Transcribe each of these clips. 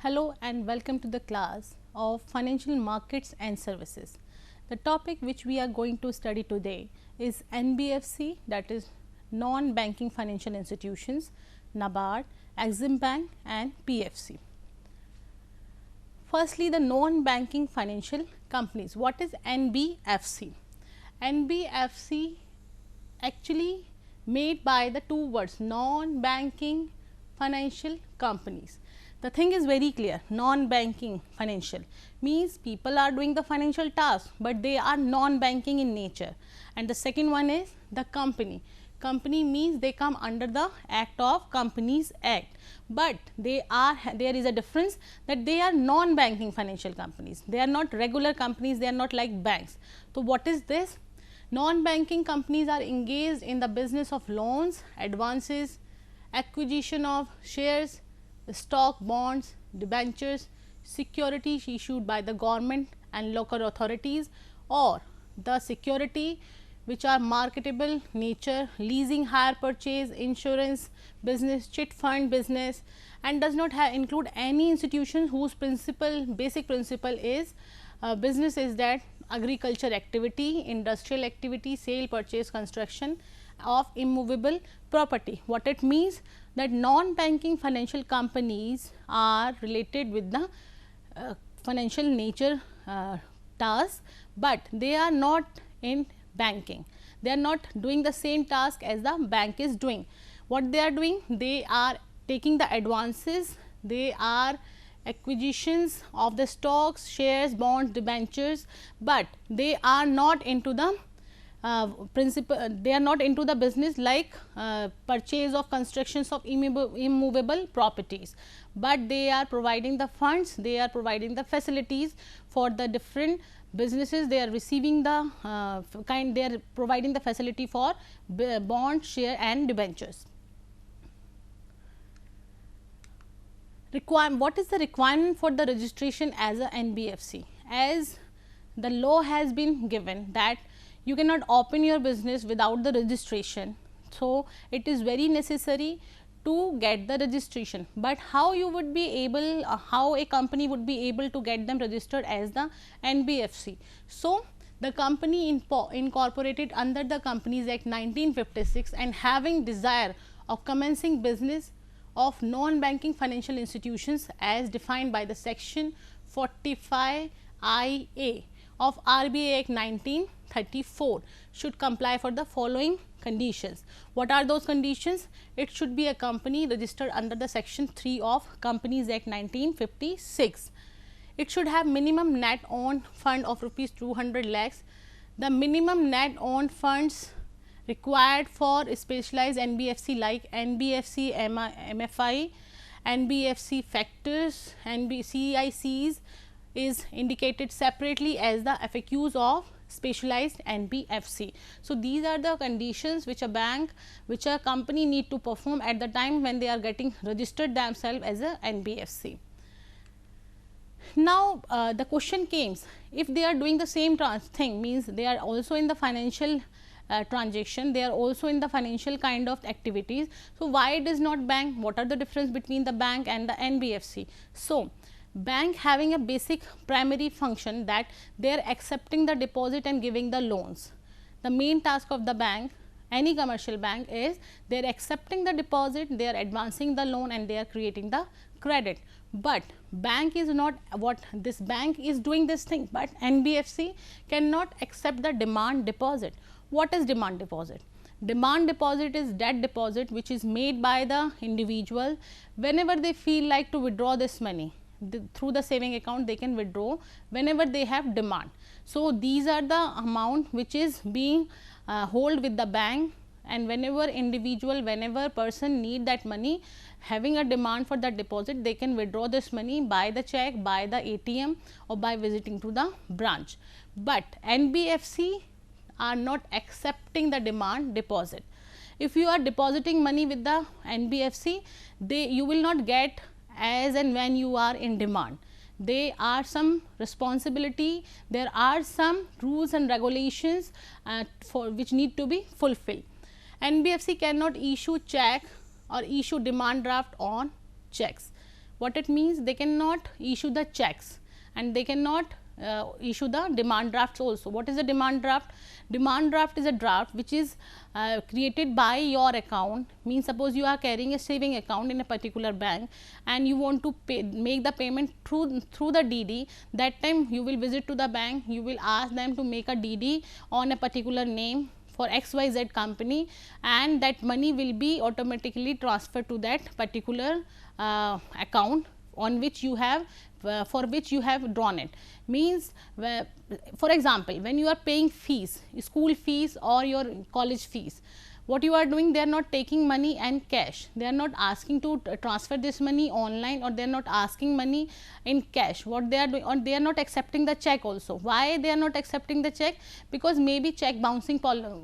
Hello and welcome to the class of Financial Markets and Services. The topic which we are going to study today is NBFC, that is non-banking financial institutions, NABARD, Exim Bank and PFC. Firstly, the non-banking financial companies. What is NBFC? NBFC actually made by the two words non-banking financial companies. The thing is very clear, non-banking financial means people are doing the financial task, but they are non-banking in nature. And the second one is the company. Company means they come under the Act of Companies Act, but there is a difference that they are non-banking financial companies. They are not regular companies, they are not like banks. So, what is this? Non-banking companies are engaged in the business of loans, advances, acquisition of shares, stock, bonds, debentures, securities issued by the government and local authorities, or the security which are marketable nature, leasing, hire purchase, insurance business, chit fund business, and does not include any institution whose basic principle is business is that agriculture activity, industrial activity, sale, purchase, construction of immovable property. What it means that non-banking financial companies are related with the financial nature tasks, but they are not in banking. They are not doing the same task as the bank is doing. What they are doing? They are taking the advances, they are acquisitions of the stocks, shares, bonds, debentures, but they are not into the they are not into the business like purchase of constructions of immovable properties, but they are providing the funds, they are providing the facilities for the different businesses. They are receiving the they are providing the facility for bond, share and debentures. What is the requirement for the registration as a NBFC? As the law has been given that you cannot open your business without the registration. So, it is very necessary to get the registration, but how you would be able, how a company would be able to get them registered as the NBFC. So, the company incorporated under the Companies Act 1956 and having desire of commencing business of non-banking financial institutions as defined by the section 45 IA of RBA Act 1934 should comply for the following conditions. What are those conditions? It should be a company registered under the section 3 of Companies Act 1956. It should have minimum net owned fund of rupees 200 lakhs. The minimum net owned funds required for specialized NBFC like NBFC MFI, NBFC factors, CICs is indicated separately as the FAQs of specialized NBFC. So, these are the conditions which a company need to perform at the time when they are getting registered themselves as a NBFC. Now, the question comes, if they are doing the same thing, means they are also in the financial transaction, they are also in the financial kind of activities. So, why it is not bank? What are the difference between the bank and the NBFC? So, bank having a basic primary function that they are accepting the deposit and giving the loans. The main task of the bank, any commercial bank, is they are accepting the deposit, they are advancing the loan and they are creating the credit. But bank is not what this bank is doing this thing, but NBFC cannot accept the demand deposit. What is demand deposit? Demand deposit is that deposit which is made by the individual whenever they feel like to withdraw this money. Through the saving account they can withdraw whenever they have demand. So, these are the amount which is being hold with the bank, and whenever person need that money, having a demand for that deposit, they can withdraw this money by the check, by the ATM or by visiting to the branch. But NBFC are not accepting the demand deposit. If you are depositing money with the NBFC, you will not get as and when you are in demand. There are some responsibility, there are some rules and regulations for which need to be fulfilled. NBFC cannot issue check or issue demand draft on checks. What it means, they cannot issue the checks and they cannot issue the demand drafts also. What is a demand draft? Demand draft is a draft which is created by your account. Means suppose you are carrying a saving account in a particular bank and you want to make the payment through the DD. That time you will visit to the bank, you will ask them to make a DD on a particular name for XYZ company, and that money will be automatically transferred to that particular account on which you have for which you have drawn it. Means for example, when you are paying fees, school fees or your college fees, what you are doing, they are not taking money and cash, they are not asking to transfer this money online, or they are not asking money in cash. What they are doing, or they are not accepting the check also. Why they are not accepting the check? Because maybe check bouncing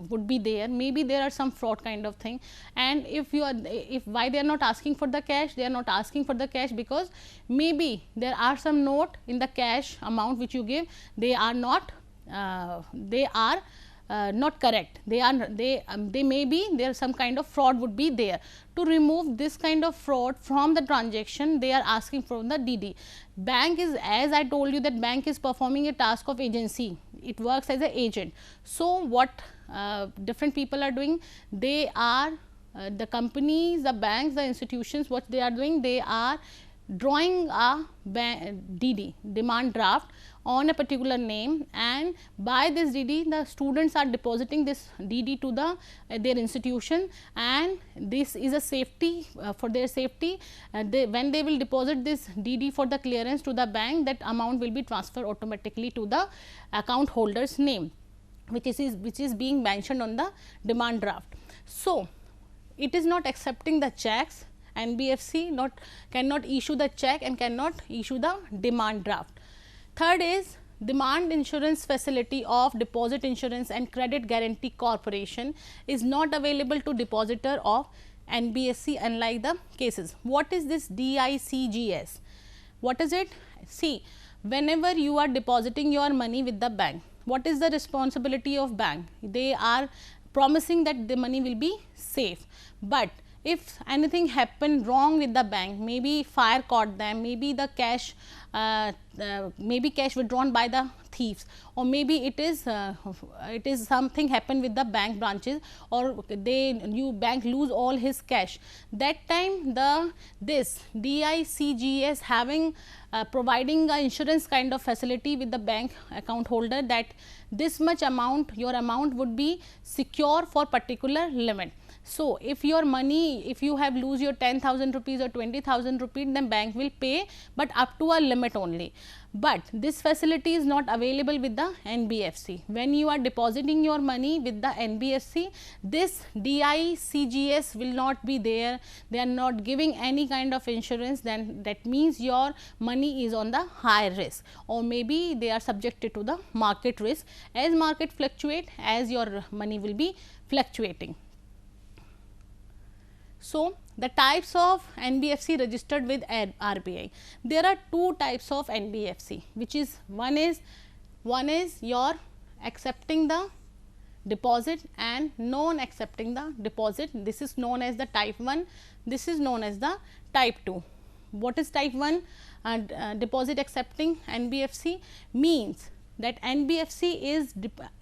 would be there, maybe there are some fraud kind of thing. And if you are, if why they are not asking for the cash, they are not asking for the cash because maybe there are some note in the cash amount which you give, they are not not correct, they may be there, some kind of fraud would be there. To remove this kind of fraud from the transaction, they are asking for the DD. Bank is, as I told you, that bank is performing a task of agency, it works as an agent. So what different people are doing, they are the companies, the banks, the institutions, what they are doing, they are drawing a DD, demand draft, on a particular name, and by this DD the students are depositing this DD to the their institution, and this is a safety for their safety. When they will deposit this DD for the clearance to the bank, that amount will be transferred automatically to the account holder's name, which is being mentioned on the demand draft. So it is not accepting the checks. NBFC cannot issue the check and cannot issue the demand draft. Third is demand insurance facility of Deposit Insurance and Credit Guarantee Corporation is not available to depositor of NBFC unlike the cases. What is this DICGS? What is it? See, whenever you are depositing your money with the bank, what is the responsibility of bank? They are promising that the money will be safe, but if anything happened wrong with the bank, maybe fire caught them, maybe the cash withdrawn by the thieves, or maybe it is something happened with the bank branches, or bank lose all his cash. That time this DICGS having providing a insurance kind of facility with the bank account holder, that this much amount, your amount would be secure for particular limit. So if your money, if you have lose your 10,000 rupees or 20,000 rupees, then bank will pay, but up to a limit only. But this facility is not available with the NBFC. When you are depositing your money with the NBFC, this DICGS will not be there. They are not giving any kind of insurance. Then that means your money is on the high risk, or maybe they are subjected to the market risk. As market fluctuate, as your money will be fluctuating. So the types of NBFC registered with RBI. There are two types of NBFC, which is one is your accepting the deposit and non accepting the deposit. This is known as the type 1, this is known as the type 2. What is type 1? Deposit accepting NBFC means that NBFC is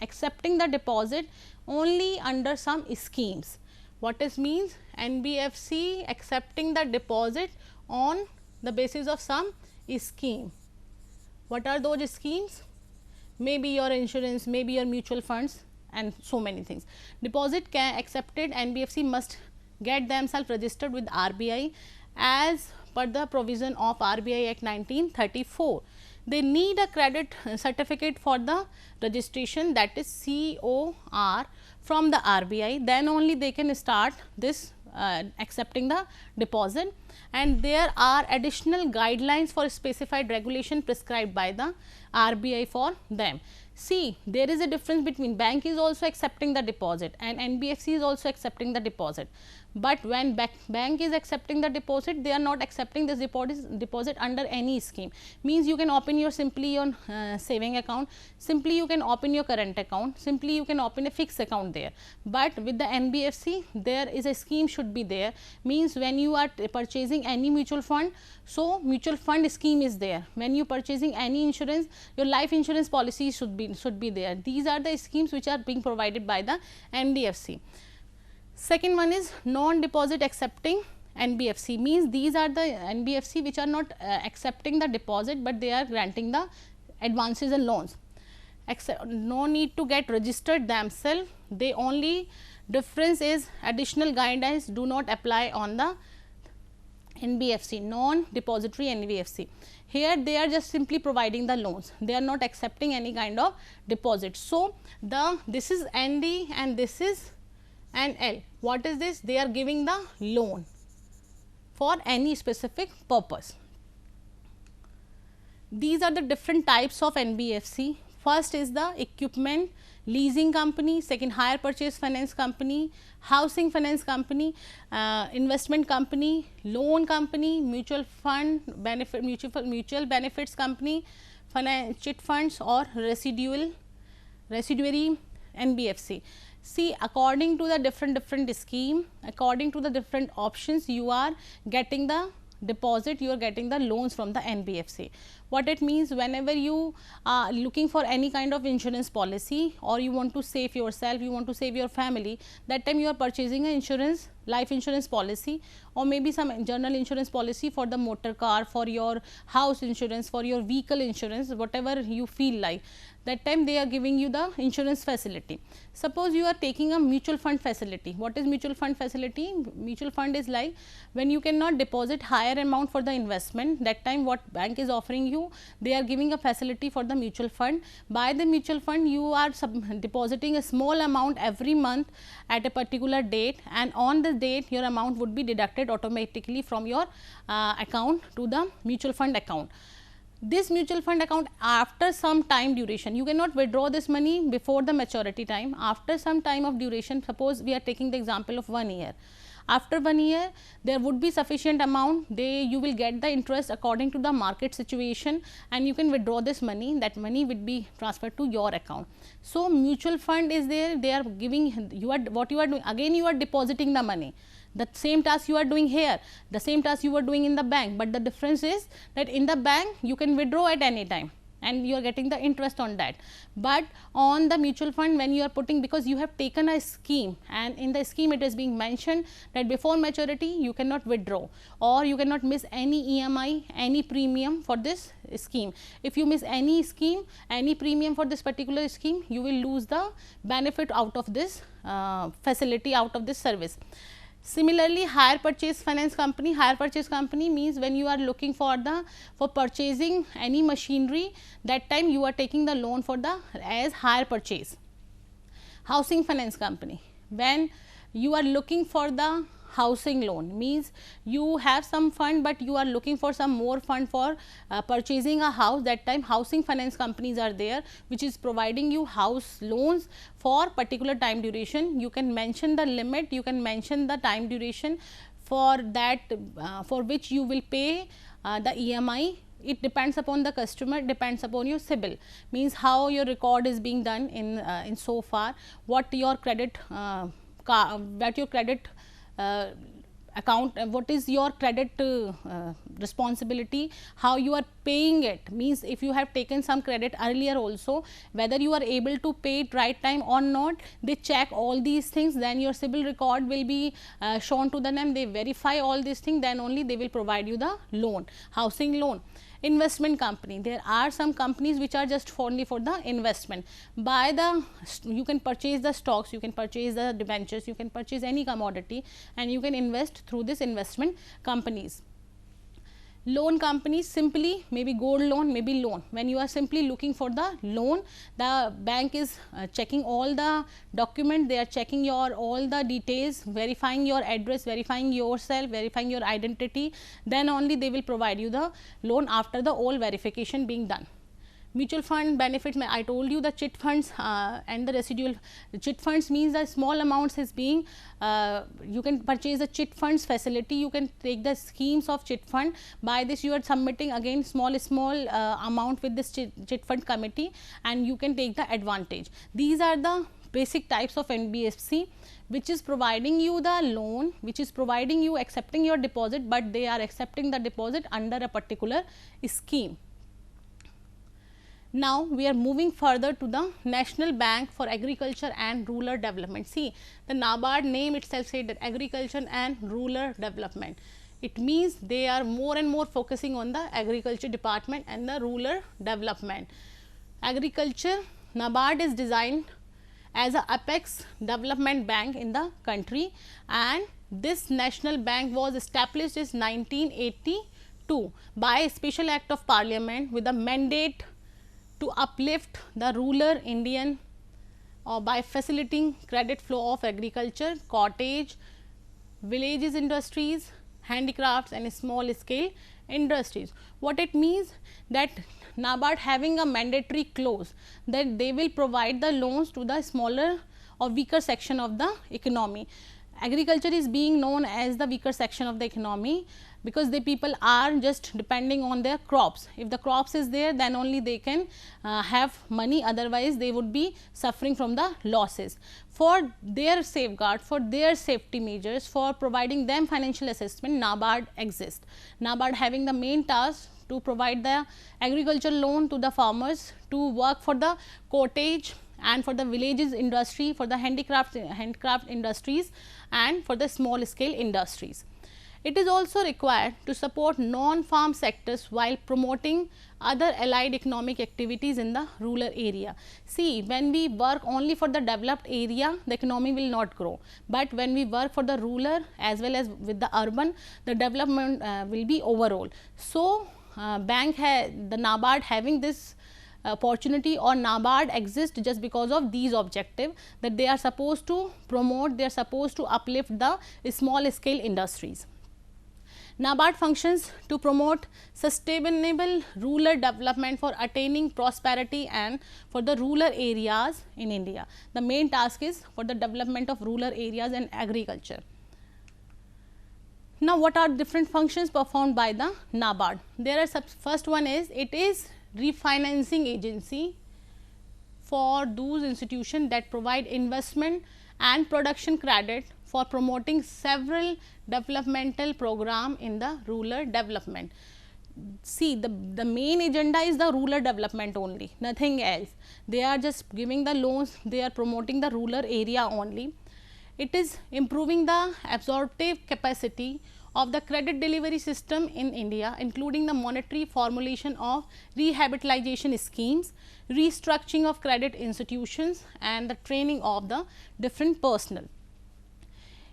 accepting the deposit only under some schemes. What is means? NBFC accepting the deposit on the basis of some scheme. What are those schemes? Maybe your insurance, maybe your mutual funds, and so many things. Deposit accepted, NBFC must get themselves registered with RBI as per the provision of RBI Act 1934. They need a credit certificate for the registration, that is COR, from the RBI, then only they can start this accepting the deposit. And there are additional guidelines for specified regulation prescribed by the RBI for them. See, there is a difference between bank is also accepting the deposit and NBFC is also accepting the deposit. But when bank is accepting the deposit, they are not accepting this deposit under any scheme. Means you can open your simply on saving account, simply you can open your current account, simply you can open a fixed account there. But with the NBFC, there is a scheme should be there. Means when you are purchasing any mutual fund, so mutual fund scheme is there. When you purchasing any insurance, your life insurance policy should be there. These are the schemes which are being provided by the NBFC. Second one is non-deposit accepting NBFC, means these are the NBFC which are not accepting the deposit, but they are granting the advances and loans. No need to get registered themselves, they only difference is additional guidelines do not apply on the NBFC, non-depository NBFC. Here they are just simply providing the loans, they are not accepting any kind of deposit. So, this is ND and this is and L. What is this? They are giving the loan for any specific purpose. These are the different types of NBFC. First is the equipment leasing company, second hire purchase finance company, housing finance company, investment company, loan company, mutual fund benefit, mutual benefits company, chit funds or residuary NBFC. See, according to the different scheme, according to the different options, you are getting the deposit, you are getting the loans from the NBFC. What it means, whenever you are looking for any kind of insurance policy or you want to save yourself, you want to save your family, that time you are purchasing an insurance, life insurance policy or maybe some general insurance policy for the motor car, for your house insurance, for your vehicle insurance, whatever you feel like. That time they are giving you the insurance facility. Suppose you are taking a mutual fund facility. What is mutual fund facility? Mutual fund is like when you cannot deposit higher amount for the investment, that time what bank is offering you, they are giving a facility for the mutual fund. By the mutual fund, you are depositing a small amount every month at a particular date, and on the date your amount would be deducted automatically from your account to the mutual fund account. This mutual fund account, after some time duration, you cannot withdraw this money before the maturity time. After some time of duration, suppose we are taking the example of 1 year. After 1 year, there would be sufficient amount, you will get the interest according to the market situation and you can withdraw this money, that money would be transferred to your account. So, mutual fund is there, they are giving, what you are doing, again you are depositing the money. The same task you are doing here, the same task you are doing in the bank, but the difference is that in the bank you can withdraw at any time and you are getting the interest on that. But on the mutual fund, when you are putting, because you have taken a scheme and in the scheme it is being mentioned that before maturity you cannot withdraw or you cannot miss any EMI, any premium for this scheme. If you miss any scheme, any premium for this particular scheme, you will lose the benefit out of this facility, out of this service. Similarly, hire purchase finance company, hire purchase company means when you are looking for purchasing any machinery, that time you are taking the loan for as hire purchase. Housing finance company, when you are looking for the housing loan, means you have some fund, but you are looking for some more fund for purchasing a house, that time housing finance companies are there which is providing you house loans for particular time duration. You can mention the limit, you can mention the time duration for that for which you will pay the EMI. It depends upon the customer, depends upon your CIBIL, means how your record is being done in so far, what your credit account, what is your credit responsibility, how you are paying it, means if you have taken some credit earlier also, whether you are able to pay it right time or not, they check all these things, then your CIBIL record will be shown to them, they verify all these things, then only they will provide you the loan, housing loan. Investment company, there are some companies which are just only for the investment. You can purchase the stocks, you can purchase the debentures, you can purchase any commodity and you can invest through this investment companies. Loan companies, simply maybe gold loan, maybe loan. When you are simply looking for the loan, the bank is checking all the documents, they are checking all the details, verifying your address, verifying yourself, verifying your identity, then only they will provide you the loan after the all verification being done. Mutual fund benefits, I told you the chit funds and the residual. Chit funds means the small amounts is being, you can purchase the chit funds facility, you can take the schemes of chit fund. By this you are submitting again small amount with this chit fund committee, and you can take the advantage. These are the basic types of NBFC, which is providing you the loan, which is providing you accepting your deposit, but they are accepting the deposit under a particular scheme. Now, we are moving further to the National Bank for Agriculture and Rural Development. See, the NABARD name itself said that agriculture and rural development. It means they are more and more focusing on the agriculture department and the rural development. Agriculture, NABARD is designed as a apex development bank in the country, and this national bank was established in 1982 by a special act of parliament with a mandate to uplift the rural Indian by facilitating credit flow of agriculture, cottage, villages industries, handicrafts and small scale industries. What it means that NABARD having a mandatory clause that they will provide the loans to the smaller or weaker section of the economy. Agriculture is being known as the weaker section of the economy because the people are just depending on their crops. If the crops is there, then only they can have money, otherwise they would be suffering from the losses. For their safeguard, for their safety measures, for providing them financial assistance, NABARD exists. NABARD having the main task to provide the agriculture loan to the farmers to work for the cottage and for the villages industry, for the handicraft industries and for the small scale industries. It is also required to support non-farm sectors while promoting other allied economic activities in the rural area. See, when we work only for the developed area, the economy will not grow, but when we work for the rural as well as with the urban, the development will be overall. So, the NABARD having this opportunity, or NABARD exists just because of these objectives, that they are supposed to promote, they are supposed to uplift the small scale industries. NABARD functions to promote sustainable rural development for attaining prosperity and for the rural areas in India. The main task is for the development of rural areas and agriculture. Now, what are different functions performed by the NABARD? There are first one is, it is refinancing agency for those institutions that provide investment and production credit for promoting several developmental program in the rural development. See, the main agenda is the rural development only, nothing else. They are just giving the loans, they are promoting the rural area only. It is improving the absorptive capacity of the credit delivery system in India, including the monetary formulation of rehabilitation schemes, restructuring of credit institutions and the training of the different personnel.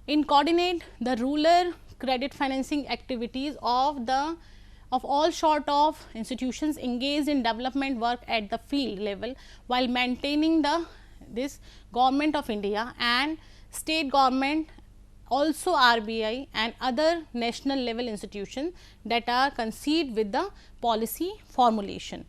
In coordinate the rural credit financing activities of all sort of institutions engaged in development work at the field level, while maintaining this Government of India and state government, also RBI and other national level institutions that are concerned with the policy formulation.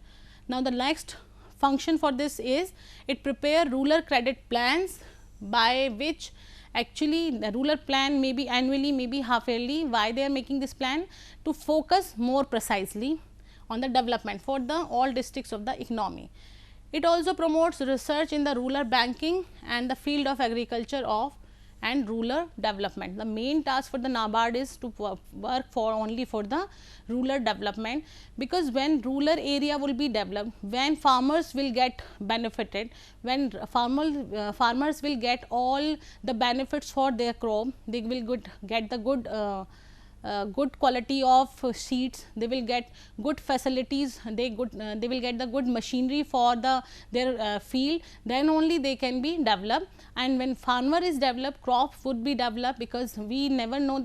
Now, the next function for this is, it prepare rural credit plans, by which actually the rural plan may be annually, may be half yearly. Why they are making this plan? To focus more precisely on the development for the all districts of the economy. It also promotes research in the rural banking and the field of agriculture and rural development. The main task for the NABARD is to work for only for the rural development, because when rural area will be developed, when farmers will get benefited, when farmers will get all the benefits for their crop, they will get the good quality of seeds, they will get good facilities, they will get the good machinery for their field, then only they can be developed. And when farmer is developed, crop would be developed, because we never know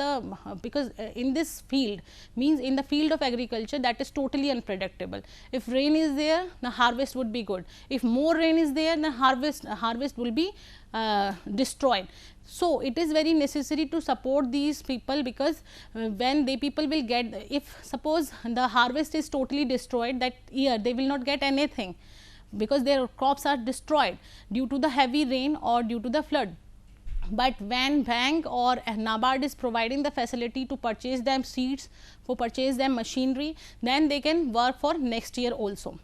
because in this field, means in the field of agriculture, that is totally unpredictable. If rain is there, the harvest would be good. If more rain is there, the harvest will be destroyed. So it is very necessary to support these people, because when they people will get, if suppose the harvest is totally destroyed that year, they will not get anything, because their crops are destroyed due to the heavy rain or due to the flood. But when bank or NABARD is providing the facility to purchase them seeds, for purchase them machinery, then they can work for next year also.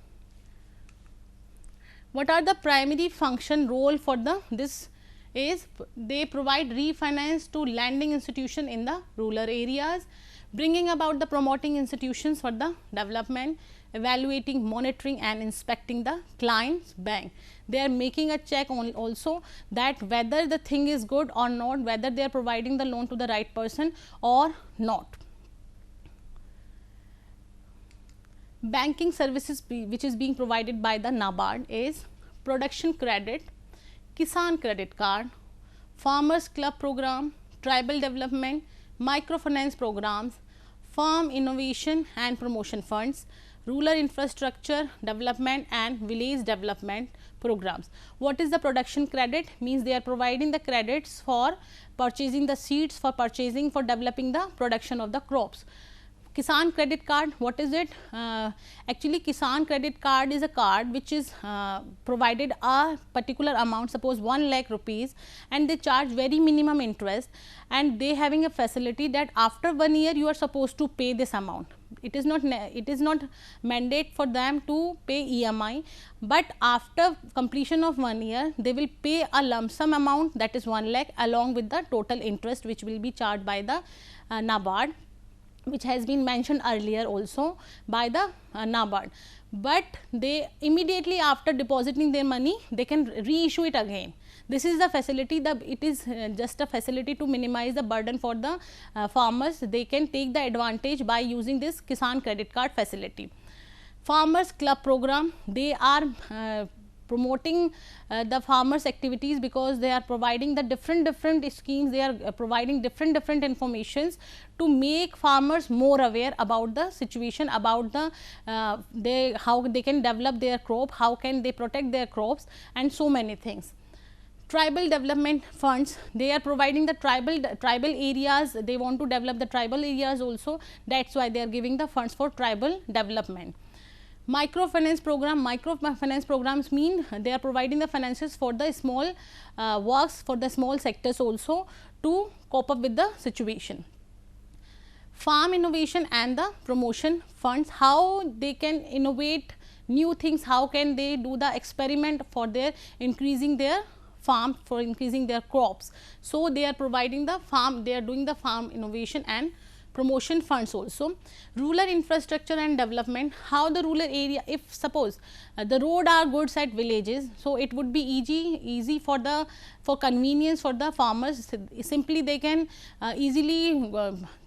What are the primary function role for the this is, they provide refinance to lending institution in the rural areas, bringing about the promoting institutions for the development, evaluating, monitoring and inspecting the client's bank. They are making a check on also that whether the thing is good or not, whether they are providing the loan to the right person or not. Banking services which is being provided by the NABARD is production credit, Kisan credit card, farmers club program, tribal development, microfinance programs, farm innovation and promotion funds, rural infrastructure development and village development programs. What is the production credit? Means they are providing the credits for purchasing the seeds, for purchasing, for developing the production of the crops. Kisan credit card, what is it? Actually Kisan credit card is a card which is provided a particular amount, suppose 1 lakh rupees, and they charge very minimum interest, and they having a facility that after 1 year you are supposed to pay this amount. It is not mandate for them to pay EMI, but after completion of 1 year they will pay a lump sum amount, that is 1 lakh, along with the total interest which will be charged by the NABARD, which has been mentioned earlier also by the NABARD. But they immediately after depositing their money, they can reissue it again. This is the facility, it is just a facility to minimize the burden for the farmers. They can take the advantage by using this Kisan credit card facility. Farmers club program, they are promoting the farmers activities, because they are providing the different schemes, they are providing different informations to make farmers more aware about the situation, about the how they can develop their crop, how can they protect their crops, and so many things. Tribal development funds, they are providing the tribal areas, they want to develop the tribal areas also, that is why they are giving the funds for tribal development. Microfinance programs mean they are providing the finances for the small works, for the small sectors also, to cope up with the situation. Farm innovation and the promotion funds, how they can innovate new things, how can they do the experiment for their increasing their farm, for increasing their crops. So they are providing the farm, they are doing the farm innovation and promotion funds also. Rural infrastructure and development, how the rural area, if suppose the road are goods at villages, so it would be easy for convenience for the farmers, simply they can easily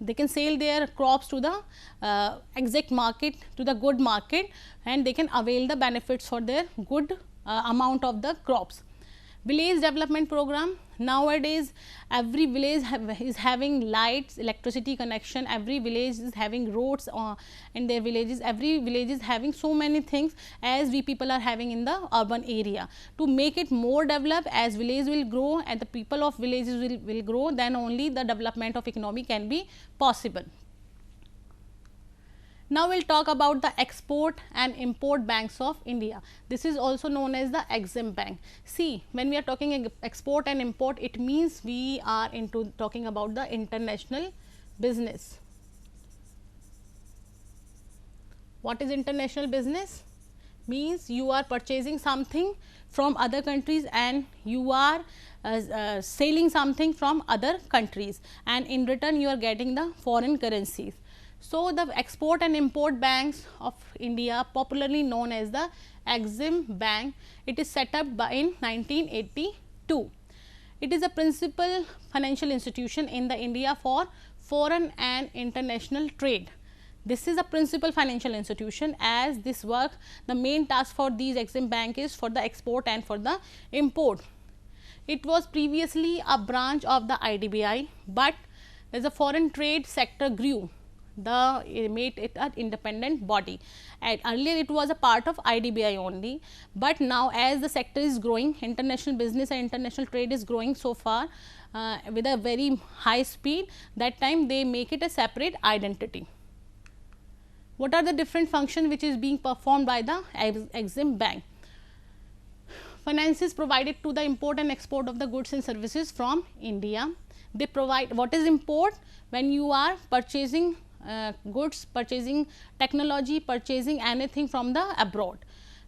they can sell their crops to the exact market, to the good market, and they can avail the benefits for their good amount of the crops. Village development program, nowadays every village is having lights, electricity connection, every village is having roads in their villages, every village is having so many things as we people are having in the urban area. To make it more developed, as village will grow and the people of villages will grow, then only the development of economy can be possible. Now we will talk about the export and import banks of India. This is also known as the Exim Bank. See, when we are talking export and import, it means we are into talking about the international business. What is international business? Means you are purchasing something from other countries and you are selling something from other countries, and in return you are getting the foreign currencies. So the export and import banks of India, popularly known as the Exim Bank, it is set up in 1982. It is a principal financial institution in the India for foreign and international trade. This is a principal financial institution, as this work, the main task for these Exim Bank is for the export and for the import. It was previously a branch of the IDBI, but as the foreign trade sector grew, made it an independent body. And earlier it was a part of IDBI only, but now as the sector is growing, international business and international trade is growing so far with a very high speed, that time they make it a separate identity. What are the different functions which is being performed by the Exim Bank? Finance is provided to the import and export of the goods and services from India. They provide, what is import? When you are purchasing goods, purchasing technology, purchasing anything from the abroad.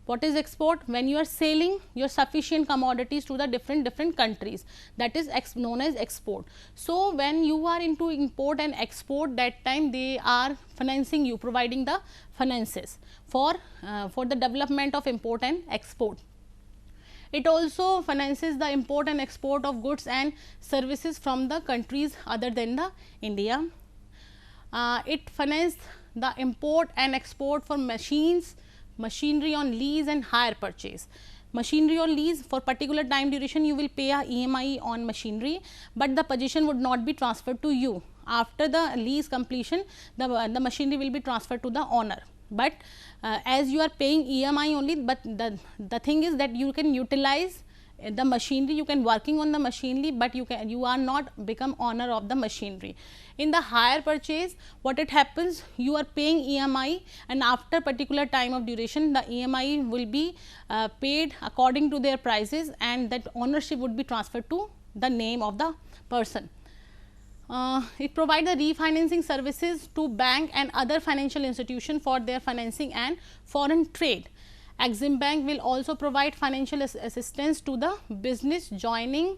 What is export? When you are selling your sufficient commodities to the different countries, that is known as export. So, when you are into import and export, that time they are financing you, providing the finances for the development of import and export. It also finances the import and export of goods and services from the countries other than the India. It finances the import and export for machines, machinery on lease and hire purchase. Machinery on lease, for particular time duration you will pay a EMI on machinery, but the possession would not be transferred to you. After the lease completion, the machinery will be transferred to the owner. But as you are paying EMI only, but the thing is that you can utilize the machinery, you can working on the machinery, but you are not become owner of the machinery. In the hire purchase, what it happens, you are paying EMI, and after particular time of duration, the EMI will be paid according to their prices, and that ownership would be transferred to the name of the person. It provides the refinancing services to bank and other financial institutions for their financing and foreign trade. Exim Bank will also provide financial assistance to the business joining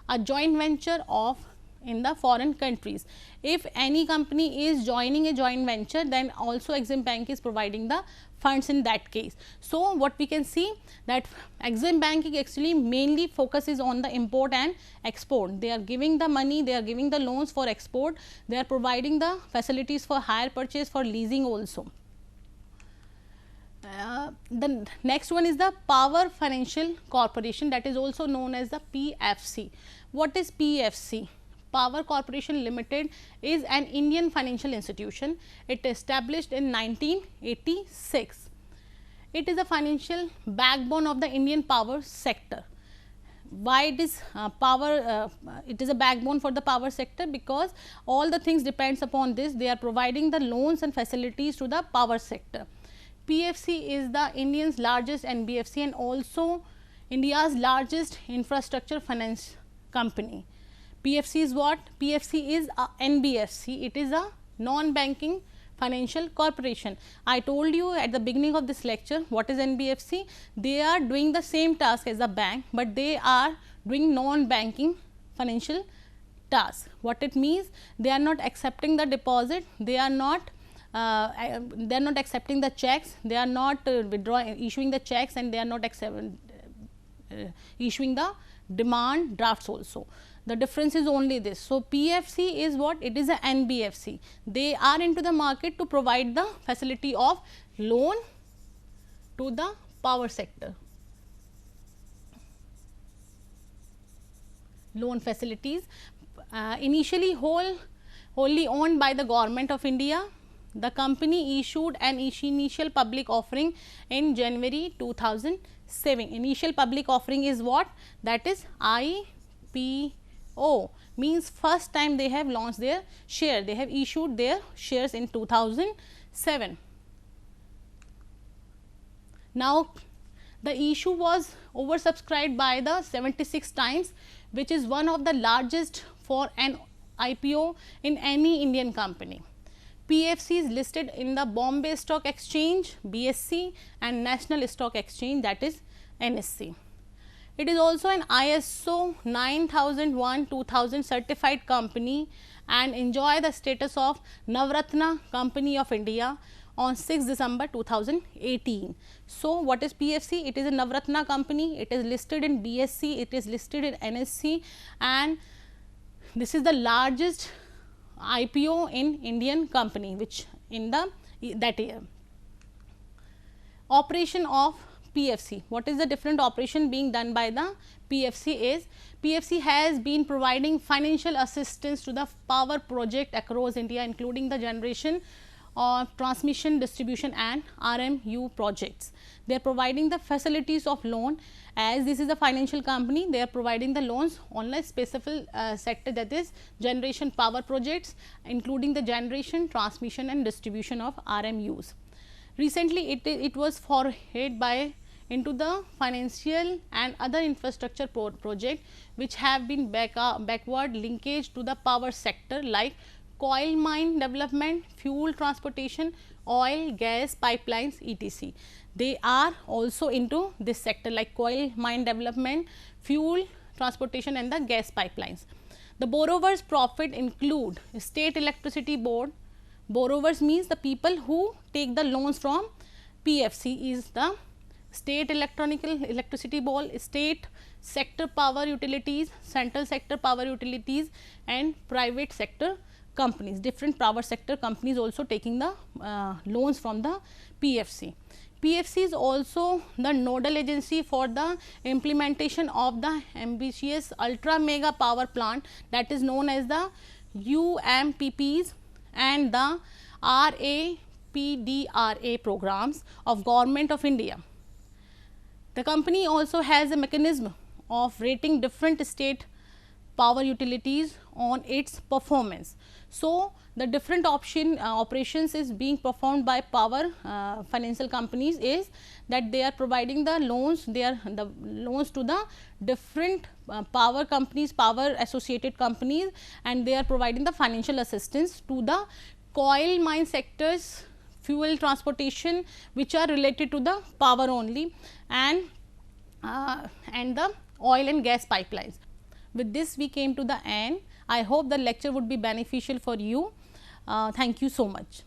a joint venture of in the foreign countries. If any company is joining a joint venture, then also Exim Bank is providing the funds in that case. So, what we can see that Exim Banking actually mainly focuses on the import and export. They are giving the money, they are giving the loans for export, they are providing the facilities for hire purchase, for leasing also. The next one is the Power Financial Corporation, that is also known as the PFC. What is PFC? Power Corporation Limited is an Indian financial institution. It established in 1986. It is a financial backbone of the Indian power sector. Why it is it is a backbone for the power sector? Because all the things depends upon this. They are providing the loans and facilities to the power sector. PFC is the India's largest NBFC and also India's largest infrastructure finance company. PFC is what? PFC is a NBFC. It is a non-banking financial corporation. I told you at the beginning of this lecture what is NBFC. They are doing the same task as a bank, but they are doing non-banking financial task. What it means? They are not accepting the deposit. They are not accepting the checks. They are not issuing the checks, and they are not issuing the demand drafts also. The difference is only this. So, PFC is what? It is a NBFC. They are into the market to provide the facility of loan to the power sector. Loan facilities initially wholly owned by the government of India. The company issued an initial public offering in January 2007. Initial public offering is what? That is IPO, means first time they have launched their share. They have issued their shares in 2007. Now, the issue was oversubscribed by the 76 times, which is one of the largest for an IPO in any Indian company. PFC is listed in the Bombay Stock Exchange BSE and National Stock Exchange, that is NSE. It is also an ISO 9001:2000 certified company and enjoy the status of Navratna Company of India on 6 December 2018. So, what is PFC? It is a Navratna company. It is listed in BSE, it is listed in NSE, and this is the largest IPO in Indian company which in that year. Operation of PFC. What is the different operation being done by the PFC is, PFC has been providing financial assistance to the power project across India, including the generation or transmission, distribution and RMU projects. They are providing the facilities of loan, as this is a financial company, they are providing the loans on a specific sector, that is generation power projects, including the generation, transmission and distribution of RMUs. Recently, it was forayed by into the financial and other infrastructure project, which have been backward linkage to the power sector, like coal mine development, fuel transportation, oil, gas, pipelines, etc. They are also into this sector, like coal mine development, fuel transportation and the gas pipelines. The borrowers' profit include State Electricity Board. Borrowers means the people who take the loans from PFC is the State Electricity Board, State Sector Power Utilities, Central Sector Power Utilities and private sector companies. Different power sector companies also taking the loans from the PFC. PFC is also the nodal agency for the implementation of the ambitious ultra mega power plant, that is known as the UMPPs and the RAPDRA programs of Government of India. The company also has a mechanism of rating different state power utilities on its performance. So, the different operations is being performed by power financial companies is that they are providing the loans, the loans to the different power companies, power associated companies, and they are providing the financial assistance to the coal mine sectors, fuel transportation, which are related to the power only, and the oil and gas pipelines. With this, we came to the end. I hope the lecture would be beneficial for you. Thank you so much.